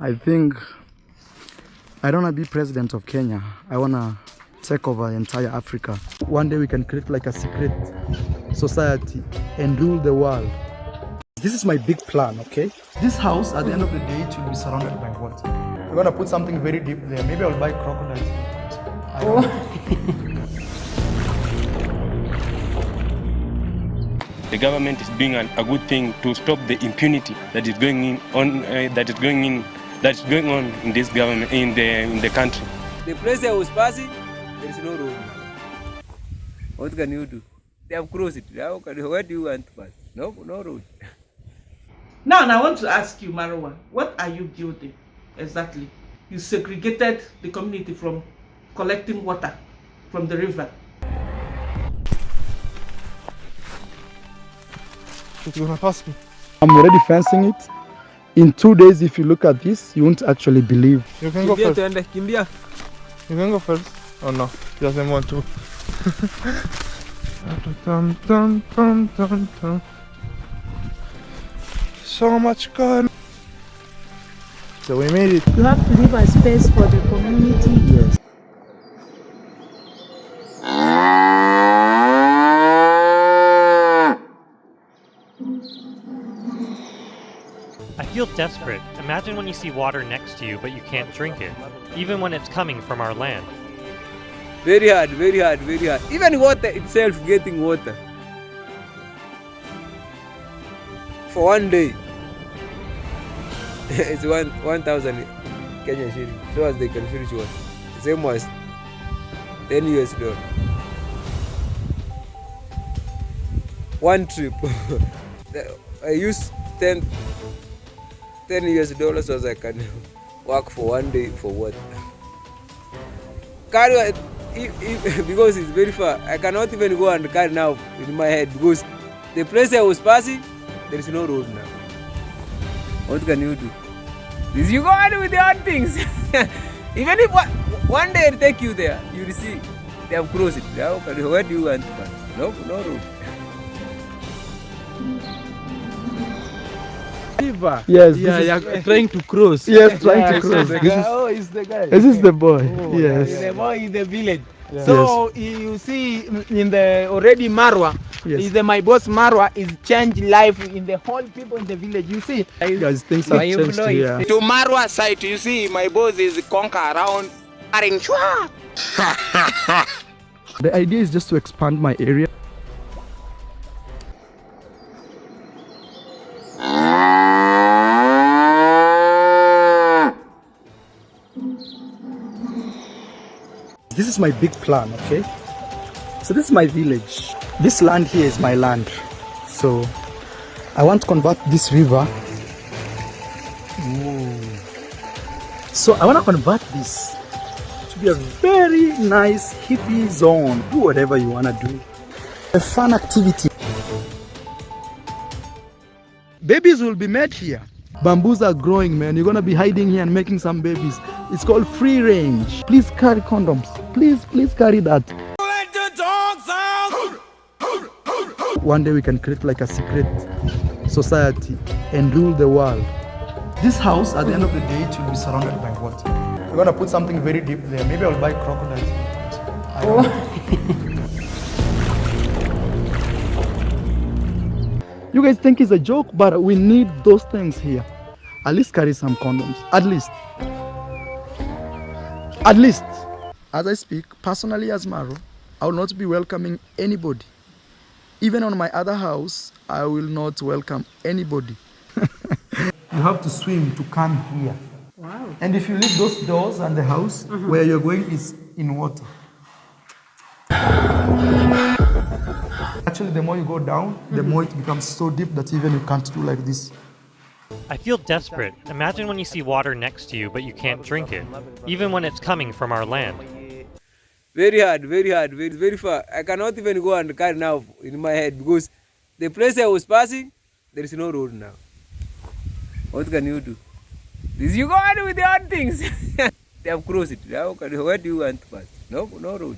I think I don't want to be president of Kenya. I want to take over entire Africa. One day we can create like a secret society and rule the world. This is my big plan, okay? This house, at the end of the day, it will be surrounded by water. We're going to put something very deep there. Maybe I'll buy crocodiles. The government is doing a good thing to stop the impunity that is going on in this government in the country. The place I was passing, there is no road. What can you do? They have crossed it. Where do you want to pass? No road. Now, I want to ask you, Marwa, what are you building exactly? You segregated the community from collecting water from the river. I'm already fencing it. In 2 days, if you look at this, you won't actually believe. You can go first. You can go first. Oh no, he doesn't want to. So much corn. So we made it. You have to leave a space for the community. Yes. I feel desperate. Imagine when you see water next to you, but you can't drink it, even when it's coming from our land. Very hard, very hard, very hard. Even water itself, getting water. For 1 day. It's 1,000 Kenyan shillings. So as they can finish one. Same as 10 US dollars. One trip. I use 10 US dollars so I can work for 1 day for what? Carry because it's very far. I cannot even go and carry now in my head because the place I was passing, there is no road now. What can you do? This you go on with the odd things. Even if one day I take you there, you will see they have crossed it. Where do you want to pass? No road. River. Yes. Yeah, you're trying to cross. Yes, trying to cross. It's the guy. This is the boy. Yes. The boy in the village. Yeah. So you see in the already Marwa, Yes. is my boss Marwa is changed life in the whole people in the village. You see, Guys, things have changed here. to Marwa side, you see my boss is conquer around. The idea is just to expand my area. This is my big plan, okay? So this is my village. This land here is my land. So I want to convert this river. So I want to convert this to be a very nice hippie zone. Do whatever you want to do. A fun activity. Babies will be made here. Bamboos are growing, man. You're gonna be hiding here and making some babies. It's called free range. Please carry condoms. Please carry that. One day we can create like a secret society and rule the world. This house, at the end of the day, it will be surrounded by water. We're gonna put something very deep there. Maybe I'll buy crocodiles. You guys think it's a joke, but we need those things here. At least carry some condoms. At least. As I speak, personally as Marwa, I will not be welcoming anybody. Even on my other house, I will not welcome anybody. You have to swim to come here. Wow. And if you leave those doors and the house, where you're going is in water. Actually, the more you go down, the more it becomes so deep that even you can't do like this. I feel desperate. Imagine when you see water next to you, but you can't drink it, even when it's coming from our land. Very hard, very hard, very far. I cannot even go and carry now in my head because the place I was passing, there is no road now. What can you do? This you go on with the odd things. They have crossed it. Where do you want to pass? No road.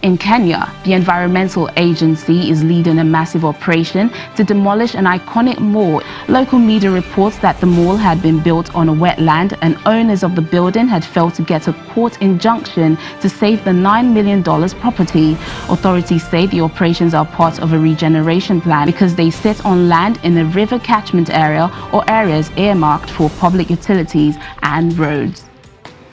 In Kenya, the environmental agency is leading a massive operation to demolish an iconic mall. Local media reports that the mall had been built on a wetland and owners of the building had failed to get a court injunction to save the $9 million property. Authorities say the operations are part of a regeneration plan because they sit on land in a river catchment area or areas earmarked for public utilities and roads.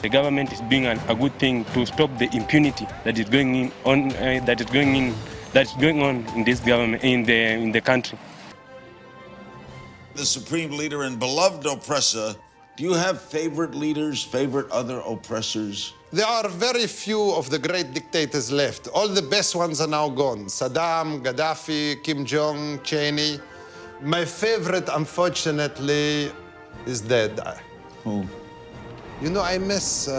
The government is doing a good thing to stop the impunity that is going on in this government in the country. The supreme leader and beloved oppressor. Do you have favorite leaders, favorite other oppressors? There are very few of the great dictators left. All the best ones are now gone. Saddam, Gaddafi, Kim Jong, Cheney. My favorite, unfortunately, is dead. Who? You know, I miss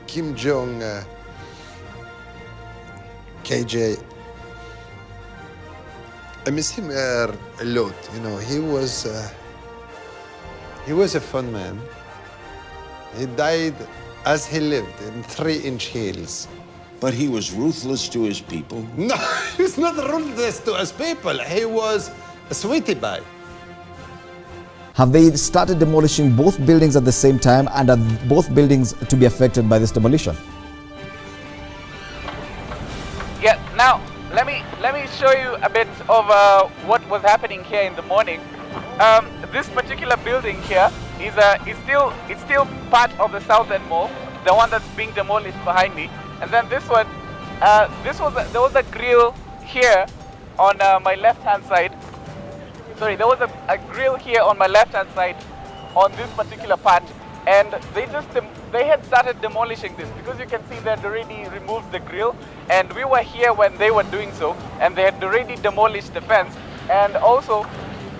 Kim Jong, KJ. I miss him a lot. You know, he was a fun man. He died as he lived in 3-inch heels. But he was ruthless to his people. No, he was not ruthless to his people. He was a sweetie pie. Have they started demolishing both buildings at the same time, and are both buildings to be affected by this demolition? Yeah, now let me show you a bit of what was happening here in the morning. This particular building here is still part of the southern mall, the one that's being demolished behind me. And then this one, there was a grill here on my left-hand side. Sorry, there was a grill here on my left-hand side on this particular part, and they had started demolishing this because you can see they had already removed the grill, and we were here when they were doing so, and they had already demolished the fence, and also,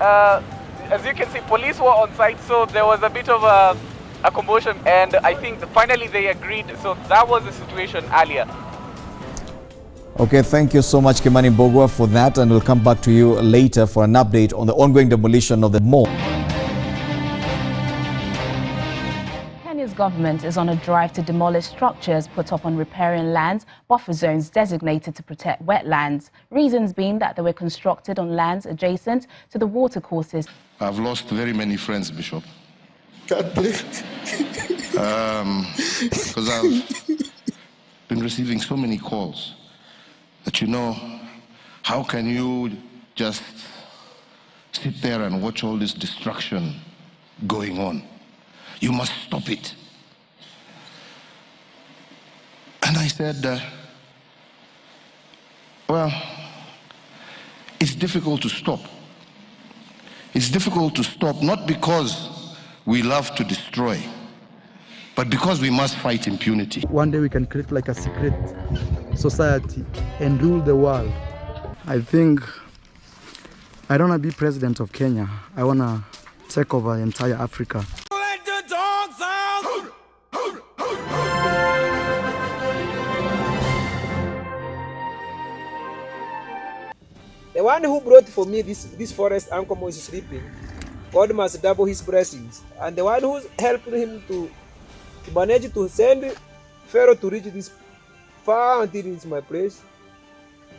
as you can see, police were on site, so there was a bit of a commotion, and I think finally they agreed. So that was the situation earlier. Okay, thank you so much, Kimani Mbogwa, for that, and we'll come back to you later for an update on the ongoing demolition of the mall. Kenya's government is on a drive to demolish structures put up on riparian lands, buffer zones designated to protect wetlands. Reasons being that they were constructed on lands adjacent to the watercourses. I've lost very many friends, Bishop. God bless. Because I've been receiving so many calls that, you know, how can you just sit there and watch all this destruction going on? You must stop it. And I said, well, it's difficult to stop. It's difficult to stop not because we love to destroy, but because we must fight impunity. One day we can create like a secret society and rule the world. I think I don't want to be president of Kenya. I want to take over entire Africa. Let the dogs out! The one who brought for me this forest Uncle Moses sleeping, God must double his blessings. And the one who's helping him to manage to send Pharaoh to reach this far until it's my place,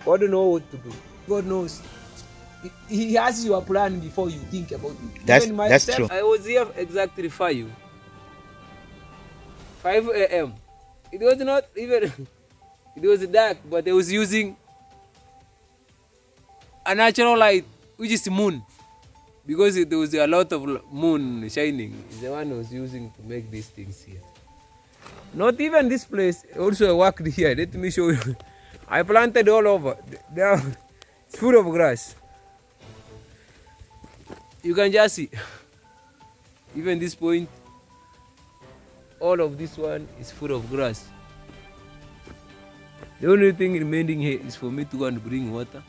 God knows what to do. God knows. He has your plan before you think about it. That's true. I was here exactly 5 a.m. It was not even, it was dark, but I was using a natural light, which is the moon. Because there was a lot of moon shining. It's the one I was using to make these things here. Not even this place. Also I worked here. Let me show you. I planted all over. They are full of grass. You can just see. Even this point, all of this one is full of grass. The only thing remaining here is for me to go and bring water.